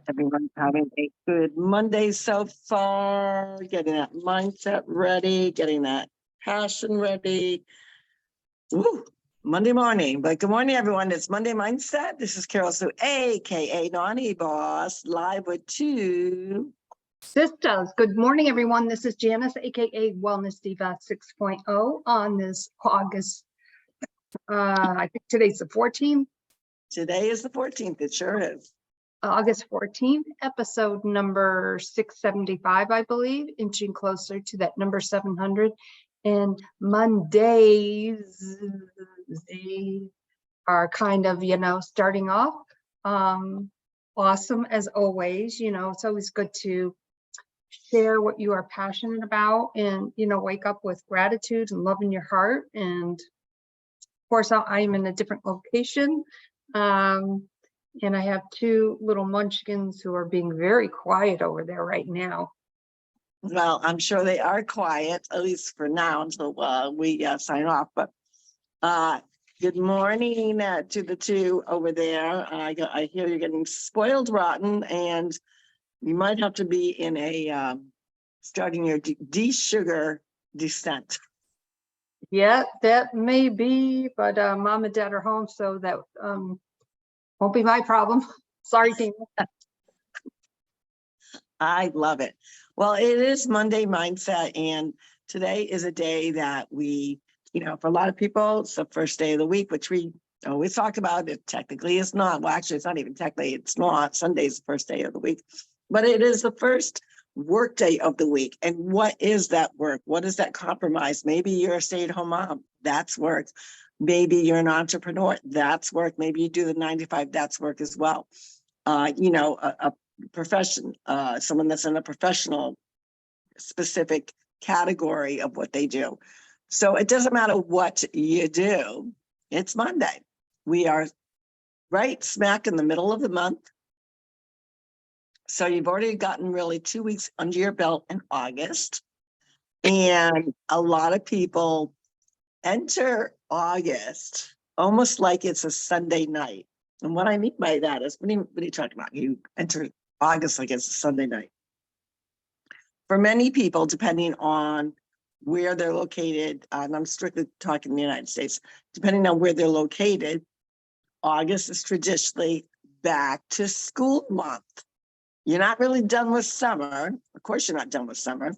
Everyone's having a good Monday so far, getting that mindset ready, getting that passion ready. Woo, Monday morning. But good morning, everyone. It's Monday Mindset. This is Carol Sue, aka Naughty Boss, live with TwoSistas. Good morning, everyone. This is Janice, aka Wellness Diva 6.0 on this August. I think today's the 14th. Today is the 14th. It sure is. August 14th, episode number 675, I believe, inching closer to that number 700. And Mondays are kind of, starting off awesome as always. It's always good to share what you are passionate about and, wake up with gratitude and love in your heart. And of course, I am in a different location. And I have two little munchkins who are being very quiet over there right now. Well, I'm sure they are quiet, at least for now, until we sign off. But good morning to the two over there. I hear you're getting spoiled rotten, and you might have to be in a starting your de-sugar descent. Yeah, that may be, but mom and dad are home, so that won't be my problem. Sorry, Tina. I love it. Well, it is Monday Mindset, and today is a day that we, for a lot of people, it's the first day of the week, which we always talk about. It technically is not. Well, actually, it's not even technically. It's not. Sunday's the first day of the week, but it is the first work day of the week. And what is that work? What is that compromise? Maybe you're a stay-at-home mom. That's work. Maybe you're an entrepreneur. That's work. Maybe you do the 9 to 5. That's work as well. A profession, someone that's in a professional specific category of what they do. So it doesn't matter what you do. It's Monday. We are right smack in the middle of the month. So you've already gotten really 2 weeks under your belt in August. And a lot of people enter August almost like it's a Sunday night. And what I mean by that is, what are you talking about? You enter August like it's a Sunday night. For many people, depending on where they're located, and I'm strictly talking in the United States, depending on where they're located, August is traditionally back to school month. You're not really done with summer. Of course, you're not done with summer,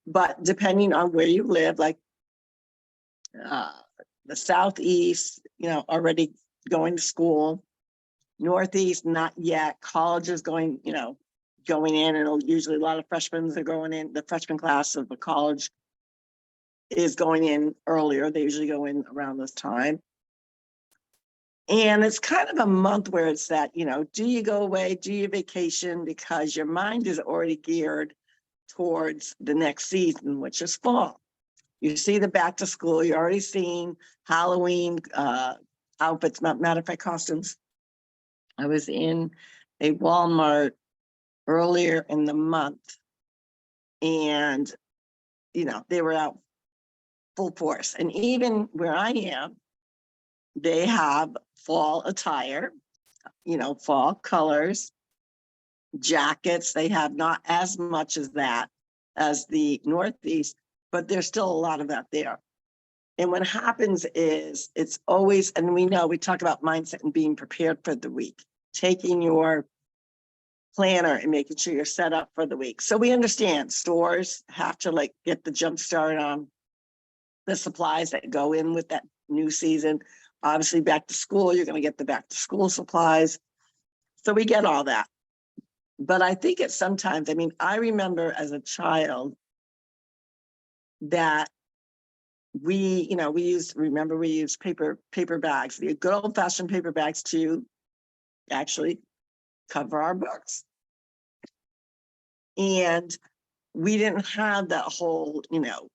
but depending on where you live, like the Southeast, already going to school. Northeast, not yet. College is going in, and usually a lot of freshmen are going in. The freshman class of the college is going in earlier. They usually go in around this time. And it's kind of a month where it's that, do you go away? Do you vacation? Because your mind is already geared towards the next season, which is fall. You see the back to school. You're already seeing Halloween outfits, matter of fact, costumes. I was in a Walmart earlier in the month, and, they were out full force. And even where I am, they have fall attire, fall colors, jackets. They have not as much as that as the Northeast, but there's still a lot of that there. And what happens is it's always, and we talk about mindset and being prepared for the week, taking your planner and making sure you're set up for the week. So we understand stores have to get the jumpstart on the supplies that go in with that new season. Obviously back to school, you're going to get the back to school supplies. So we get all that. But I think it's sometimes, I remember as a child that we used paper bags, the good old fashioned paper bags to actually cover our books. And we didn't have that whole,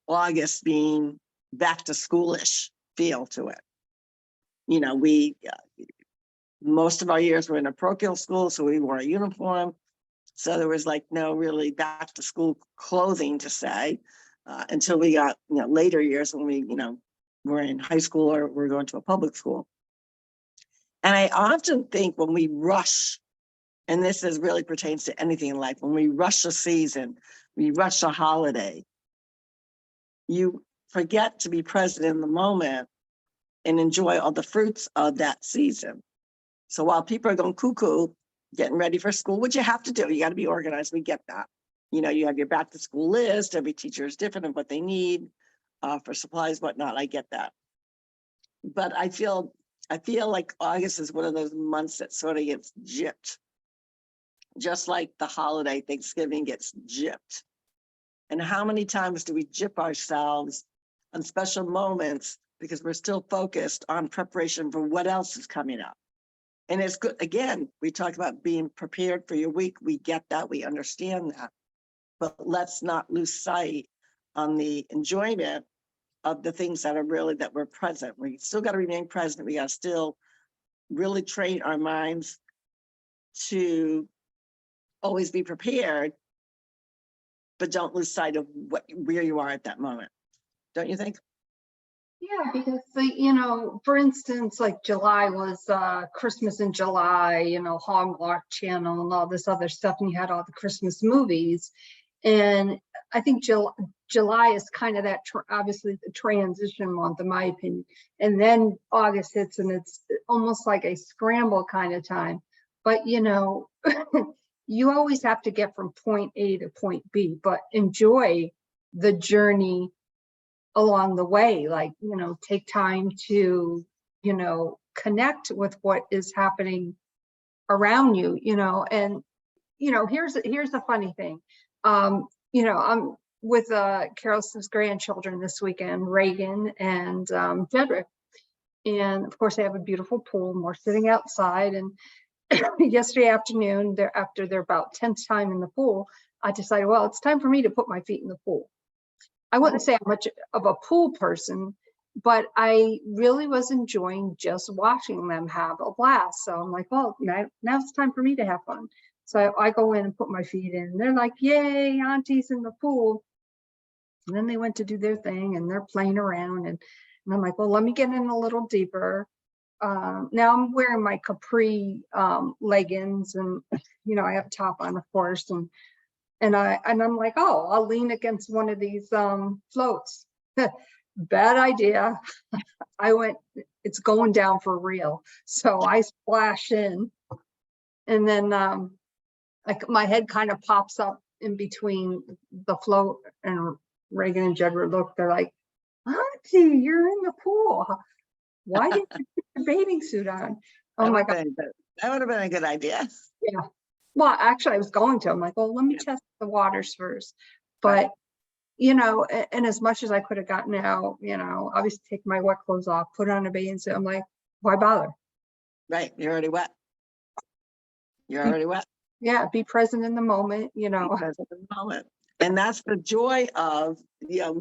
August being back to schoolish feel to it. Most of our years were in a parochial school, so we wore a uniform. So there was no really back to school clothing to say until we got, later years when we, were in high school or we're going to a public school. And I often think when we rush And this is really pertains to anything in life. When we rush a season, we rush a holiday, you forget to be present in the moment and enjoy all the fruits of that season. So while people are going cuckoo, getting ready for school, which you have to do, you got to be organized. We get that. You know, you have your back to school list. Every teacher is different of what they need for supplies, whatnot. I get that. But I feel like August is one of those months that sort of gets gypped. Just like the holiday Thanksgiving gets gypped. And how many times do we gyp ourselves on special moments because we're still focused on preparation for what else is coming up? And it's good. Again, we talk about being prepared for your week. We get that. We understand that. But let's not lose sight on the enjoyment of the things that are really that we're present. We still got to remain present. We got to still really train our minds to always be prepared, but don't lose sight of where you are at that moment. Don't you think? Yeah, because for instance, like July was Christmas in July, Hallmark Channel and all this other stuff, and you had all the Christmas movies. And I think July is kind of that, obviously the transition month, in my opinion. And then August hits and it's almost like a scramble kind of time. But, you always have to get from point A to point B, but enjoy the journey along the way. Like, take time to, connect with what is happening around you, and, here's the funny thing. I'm with Carol's grandchildren this weekend, Reagan and Jedrick. And of course, they have a beautiful pool and we're sitting outside. And yesterday afternoon, after their about 10th time in the pool, I decided, well, it's time for me to put my feet in the pool. I wouldn't say I'm much of a pool person, but I really was enjoying just watching them have a blast. So I'm like, well, now it's time for me to have fun. So I go in and put my feet in. They're like, yay, auntie's in the pool. And then they went to do their thing and they're playing around. And I'm like, well, let me get in a little deeper. Now I'm wearing my capri leggings and, I have top on, of course. And I'm like, oh, I'll lean against one of these floats. Bad idea. It's going down for real. So I splash in and then like my head kind of pops up in between the float, and Reagan and Jedward look, they're like, auntie, you're in the pool. Why didn't you put your bathing suit on? Oh my God. That would have been a good idea. Yeah. Well, actually I was going to. I'm like, well, let me test the waters first. But and as much as I could have gotten out, obviously take my wet clothes off, put on a bathing suit. I'm like, why bother? Right. You're already wet. You're already wet. Yeah. Be present in the moment, Be present in the moment. And that's the joy of,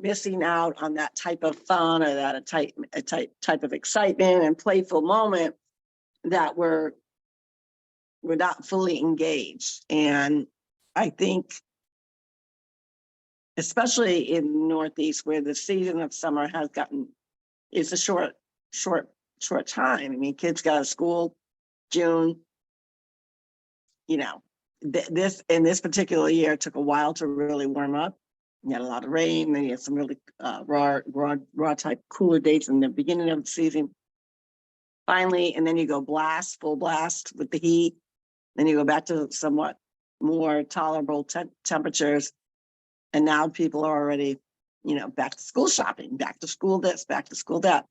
missing out on that type of fun or that a type of excitement and playful moment that we're not fully engaged. And I think, especially in the Northeast, where the season of summer has it's a short time. I mean, kids got out of school June. This particular year took a while to really warm up. You had a lot of rain, then you had some really raw type cooler dates in the beginning of the season. Finally, and then you go full blast with the heat. Then you go back to somewhat more tolerable temperatures. And now people are already, back to school shopping, back to school this, back to school that.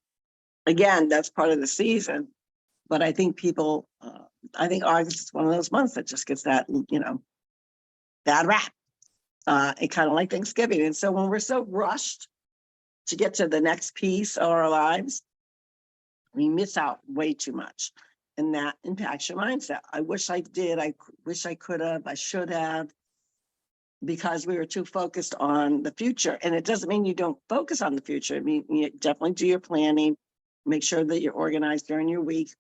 Again, that's part of the season. But I think I think August is one of those months that just gets that, bad rap. It kind of like Thanksgiving. And so when we're so rushed to get to the next piece of our lives, we miss out way too much. And that impacts your mindset. I wish I did. I wish I could have. I should have. Because we were too focused on the future. And it doesn't mean you don't focus on the future. I mean, you definitely do your planning. Make sure that you're organized during your week.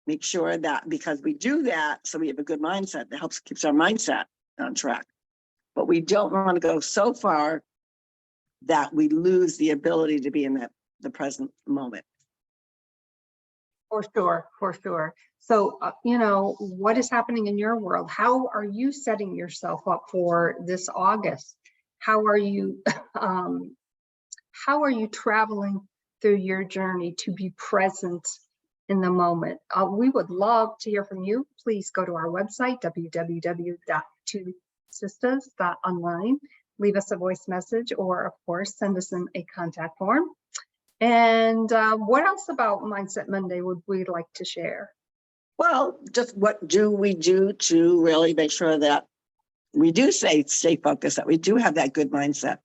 Make sure that, because we do that, so we have a good mindset that keeps our mindset on track. But we don't want to go so far that we lose the ability to be in the present moment. For sure, for sure. So, what is happening in your world? How are you setting yourself up for this August? How are you, how are you traveling through your journey to be present in the moment? We would love to hear from you. Please go to our website, www.twosistas.online. Leave us a voice message, or of course, send us in a contact form. And what else about Mindset Monday would we like to share? Well, just what do we do to really make sure that we do stay focused, that we do have that good mindset?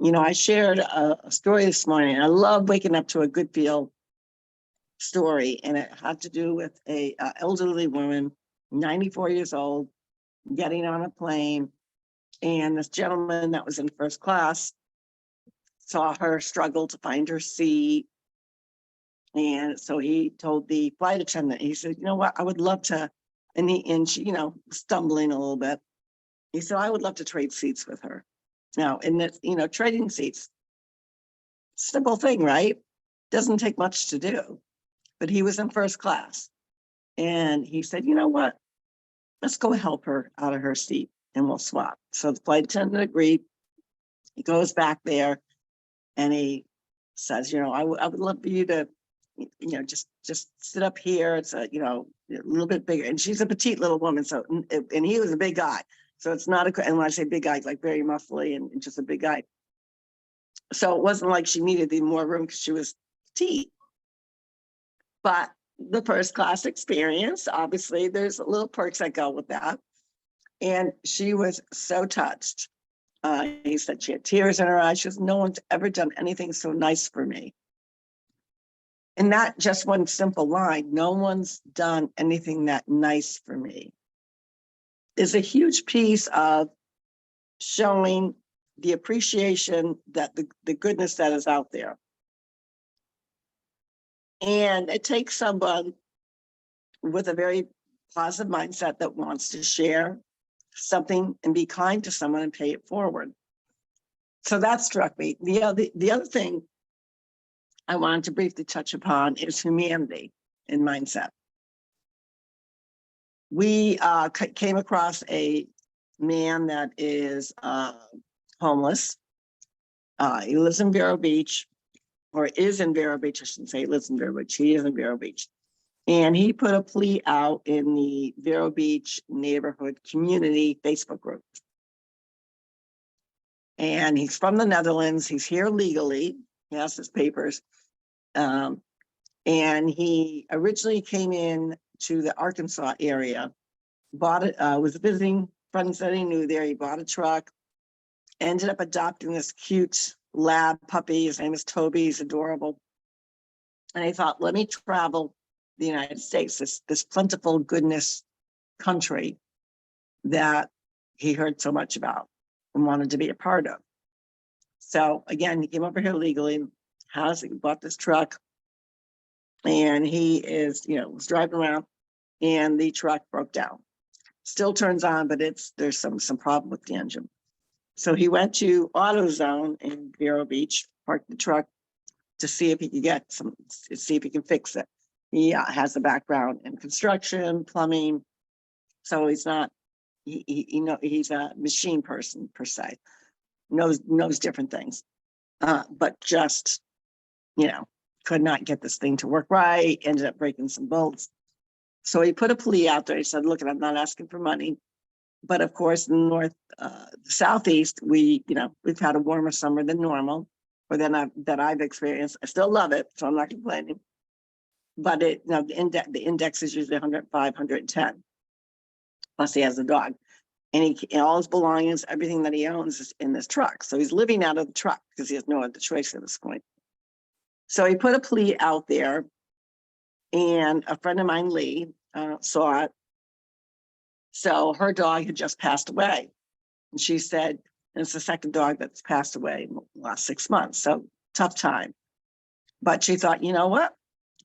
I shared a story this morning. I love waking up to a good feel story, and it had to do with a elderly woman, 94 years old, getting on a plane, and this gentleman that was in first class saw her struggle to find her seat. And so he told the flight attendant, he said, you know what, I would love to, and she, stumbling a little bit. He said, I would love to trade seats with her. Now, in this, trading seats, simple thing, right? Doesn't take much to do, but he was in first class. And he said, you know what, let's go help her out of her seat and we'll swap. So the flight attendant agreed. He goes back there and he says, I would love for you to, just sit up here. It's a little bit bigger. And she's a petite little woman. So, and he was a big guy. So it's not and when I say big guy, like very muscly and just a big guy. So it wasn't like she needed the more room because she was petite. But the first class experience, obviously there's little perks that go with that. And she was so touched. He said she had tears in her eyes. She says, no one's ever done anything so nice for me. And not just one simple line, no one's done anything that nice for me, is a huge piece of showing the appreciation that the goodness that is out there. And it takes someone with a very positive mindset that wants to share something and be kind to someone and pay it forward. So that struck me. The other thing I wanted to briefly touch upon is humanity in mindset. We came across a man that is homeless. He lives in Vero Beach, or is in Vero Beach. I shouldn't say he lives in Vero Beach. He is in Vero Beach. And he put a plea out in the Vero Beach neighborhood community Facebook group. And he's from the Netherlands. He's here legally. He has his papers. And he originally came in to the Arkansas area, bought it, was visiting friends that he knew there. He bought a truck, ended up adopting this cute lab puppy. His name is Toby. He's adorable. And he thought, let me travel the United States, this plentiful goodness country that he heard so much about and wanted to be a part of. So again, he came over here legally, he bought this truck, and he is, was driving around, and the truck broke down. Still turns on, but there's some problem with the engine. So he went to AutoZone in Vero Beach, parked the truck to see if he could see if he can fix it. He has a background in construction, plumbing, so he's not, he's a machine person per se, knows different things, but just, could not get this thing to work right, ended up breaking some bolts. So he put a plea out there. He said, look, I'm not asking for money, but of course, in the southeast, we've had a warmer summer than normal, or that I've experienced. I still love it, so I'm not complaining. But the index is usually 105, 110. Plus he has a dog, and all his belongings, everything that he owns is in this truck. So he's living out of the truck because he has no other choice at this point. So he put a plea out there, and a friend of mine, Lee, saw it. So her dog had just passed away, and she said, and it's the second dog that's passed away in the last 6 months. So tough time. But she thought, you know what?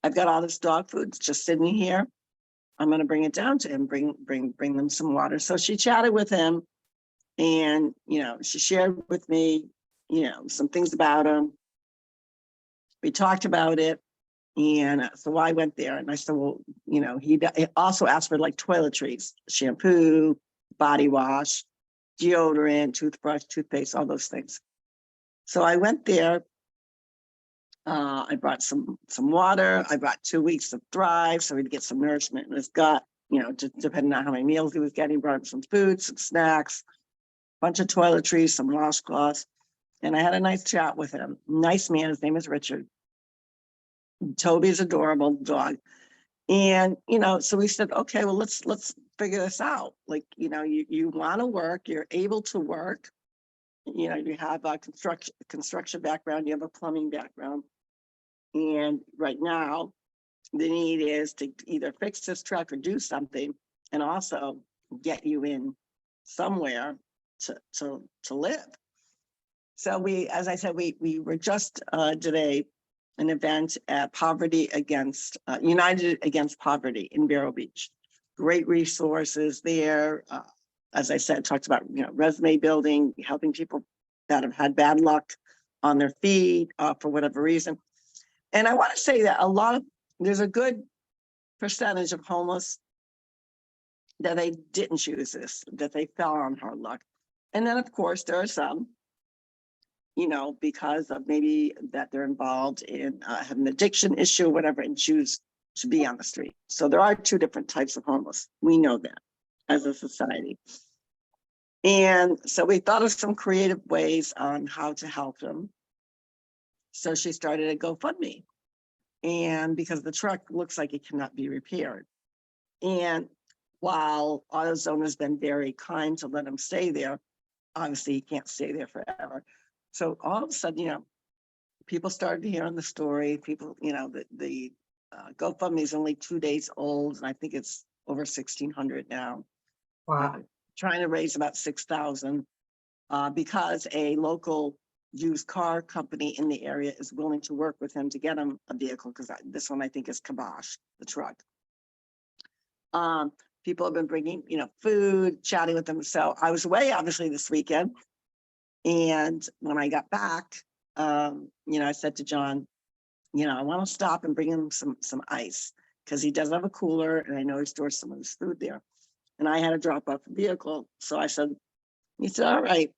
I've got all this dog food just sitting here. I'm going to bring it down to him, bring them some water. So she chatted with him, and, she shared with me, some things about him. We talked about it. And so I went there and I said, well, he also asked for like toiletries, shampoo, body wash, deodorant, toothbrush, toothpaste, all those things. So I went there. I brought some water. I brought 2 weeks of Thrive so he'd get some nourishment in his gut, just depending on how many meals he was getting. Brought him some food, some snacks, bunch of toiletries, some washcloths. And I had a nice chat with him. Nice man. His name is Richard. Toby's adorable dog. And, so we said, okay, well, let's figure this out. Like, you want to work, you're able to work, you have a construction background, you have a plumbing background. And right now the need is to either fix this truck or do something, and also get you in somewhere to live. So as I said, we were just today an event at United Against Poverty in Vero Beach. Great resources there. As I said, talked about resume building, helping people that have had bad luck on their feet for whatever reason. And I want to say that there's a good percentage of homeless that they didn't choose this, that they fell on hard luck. And then of course there are some, because of maybe that they're involved in having an addiction issue or whatever, and choose to be on the street. So there are two different types of homeless. We know that as a society. And so we thought of some creative ways on how to help them. So she started a GoFundMe. And because the truck looks like it cannot be repaired. And while AutoZone has been very kind to let him stay there, obviously he can't stay there forever. So all of a sudden, people started hearing the story. People, the GoFundMe is only 2 days old, and I think it's over 1,600 now. Wow. Trying to raise about 6,000 because a local used car company in the area is willing to work with him to get him a vehicle, because this one I think is Kibosh, the truck. People have been bringing, food, chatting with them. So I was away obviously this weekend. And when I got back, I said to John, I want to stop and bring him some ice, because he does have a cooler and I know he stores some of his food there. And I had to drop off the vehicle. So he said, all right,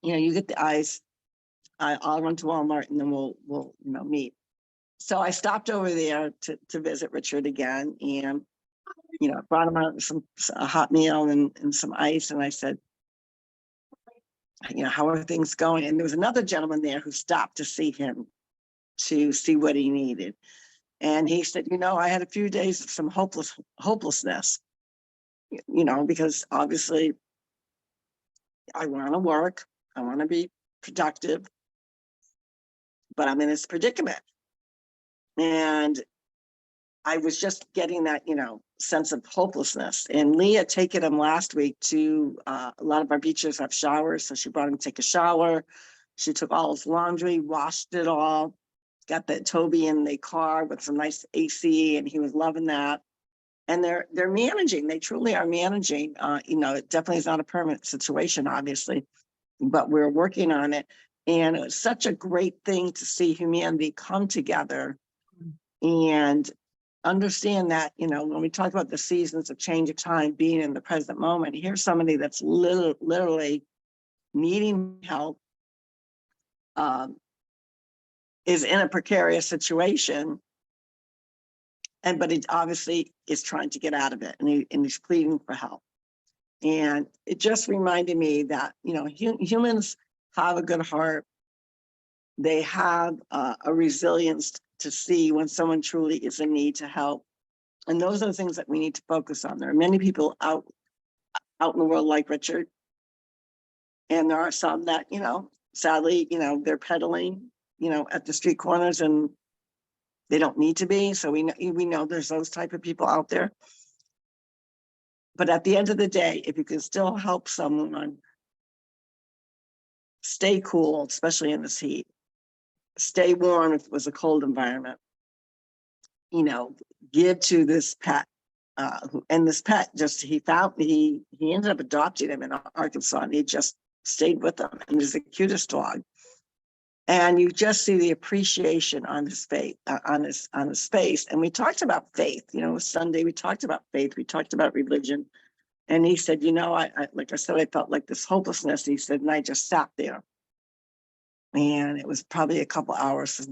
you get the ice. I'll run to Walmart and then we'll meet. So I stopped over there to visit Richard again, and brought him out a hot meal and some ice. And I said, how are things going? And there was another gentleman there who stopped to see him, to see what he needed. And he said, I had a few days of some hopelessness, because obviously I want to work, I want to be productive, but I'm in this predicament. And I was just getting that, sense of hopelessness. And Leah taken him last week to a lot of our beaches have showers. So she brought him to take a shower. She took all his laundry, washed it all, got that Toby in the car with some nice AC, and he was loving that. And they're managing, they truly are managing. It definitely is not a permanent situation, obviously, but we're working on it. And it was such a great thing to see humanity come together and understand that, when we talk about the seasons of change of time, being in the present moment, here's somebody that's literally needing help, is in a precarious situation, but it obviously is trying to get out of it, and he's pleading for help. And it just reminded me that, humans have a good heart. They have a resilience to see when someone truly is in need to help. And those are the things that we need to focus on. There are many people out in the world like Richard. And there are some that, sadly, they're peddling, at the street corners, and they don't need to be. So we know there's those type of people out there. But at the end of the day, if you can still help someone stay cool, especially in this heat, stay warm if it was a cold environment, give to this pet. And this pet he ended up adopting him in Arkansas, and he just stayed with him, and he's the cutest dog. And you just see the appreciation on his face, on his face. And we talked about faith, Sunday, we talked about faith, we talked about religion. And he said, like I said, I felt like this hopelessness. He said, and I just sat there. And it was probably a couple hours,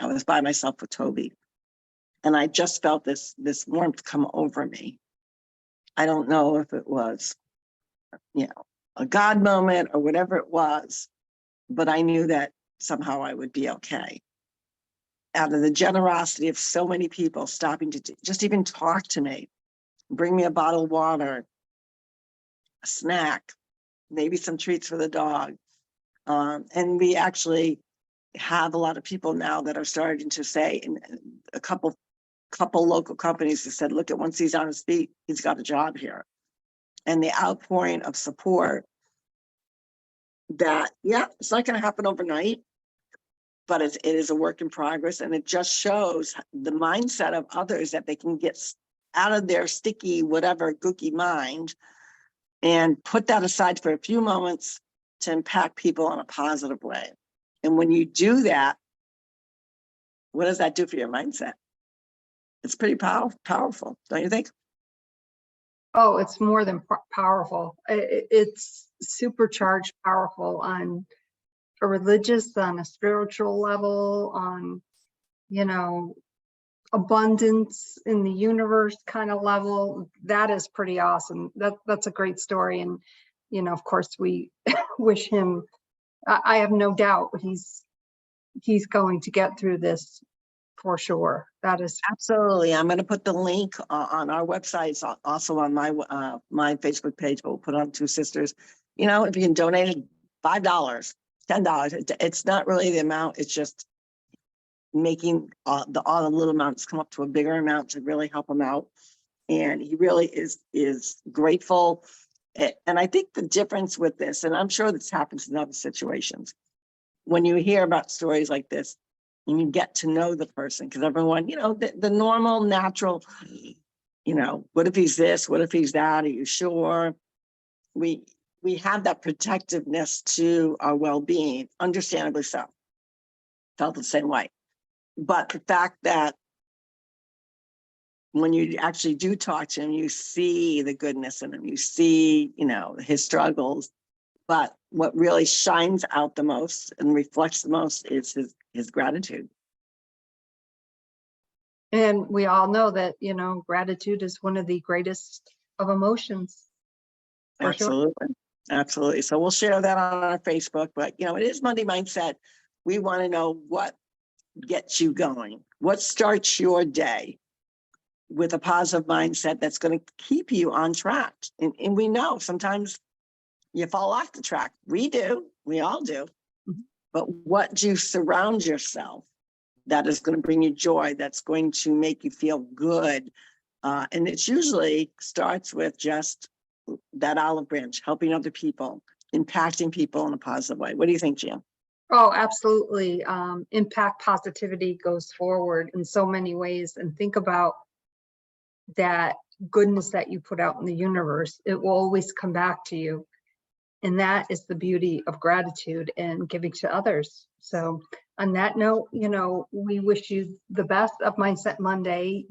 I was by myself with Toby. And I just felt this warmth come over me. I don't know if it was, a God moment or whatever it was, but I knew that somehow I would be okay. Out of the generosity of so many people stopping to just even talk to me, bring me a bottle of water, a snack, maybe some treats for the dog. And we actually have a lot of people now that are starting to say, and a couple local companies have said, look, once he's on his feet, he's got a job here. And the outpouring of support that, it's not going to happen overnight, but it is a work in progress. And it just shows the mindset of others that they can get out of their sticky, whatever, gooky mind and put that aside for a few moments to impact people in a positive way. And when you do that, what does that do for your mindset? It's pretty powerful, don't you think? Oh, it's more than powerful. It's supercharged powerful on a religious, on a spiritual level, on, abundance in the universe kind of level. That is pretty awesome. That's a great story. And, of course, we wish him, I have no doubt he's going to get through this for sure. That is absolutely. I'm going to put the link on our website. It's also on my Facebook page, but we'll put on Two Sisters. If you can donate $5, $10, it's not really the amount. It's just making all the little amounts come up to a bigger amount to really help him out. And he really is grateful. And I think the difference with this, and I'm sure this happens in other situations, when you hear about stories like this, and you get to know the person, because everyone, the normal, natural, what if he's this? What if he's that? Are you sure? We have that protectiveness to our well-being, understandably so. Felt the same way. But the fact that when you actually do talk to him, you see the goodness in him, you see, his struggles. But what really shines out the most and reflects the most is his gratitude. And we all know that, gratitude is one of the greatest of emotions. Absolutely. Sure. Absolutely. So we'll share that on our Facebook, but it is Monday Mindset. We want to know what gets you going, what starts your day with a positive mindset that's going to keep you on track. And we know sometimes you fall off the track. We all do. Mm-hmm. But what do you surround yourself that is going to bring you joy, that's going to make you feel good? And it usually starts with just that olive branch, helping other people, impacting people in a positive way. What do you think, Jan? Oh, absolutely. Impact positivity goes forward in so many ways. And think about that goodness that you put out in the universe. It will always come back to you. And that is the beauty of gratitude and giving to others. So on that note, we wish you the best of Mindset Monday.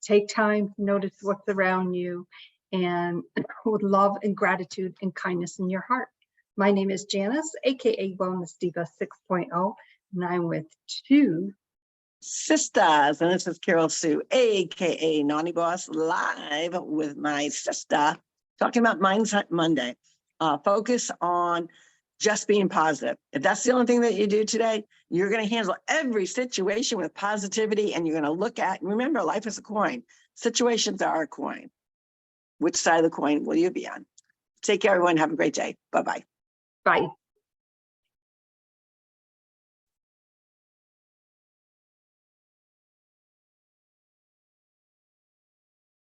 Take time to notice what's around you and with love and gratitude and kindness in your heart. My name is Janice, aka Wellness Diva 6.0, and I'm with Two Sisters. And this is Carol Sue, aka Naughty Boss, live with my sister, talking about Mindset Monday. Focus on just being positive. If that's the only thing that you do today, you're going to handle every situation with positivity, and you're going to look at, remember, life is a coin. Situations are a coin. Which side of the coin will you be on? Take care, everyone. Have a great day. Bye-bye. Bye.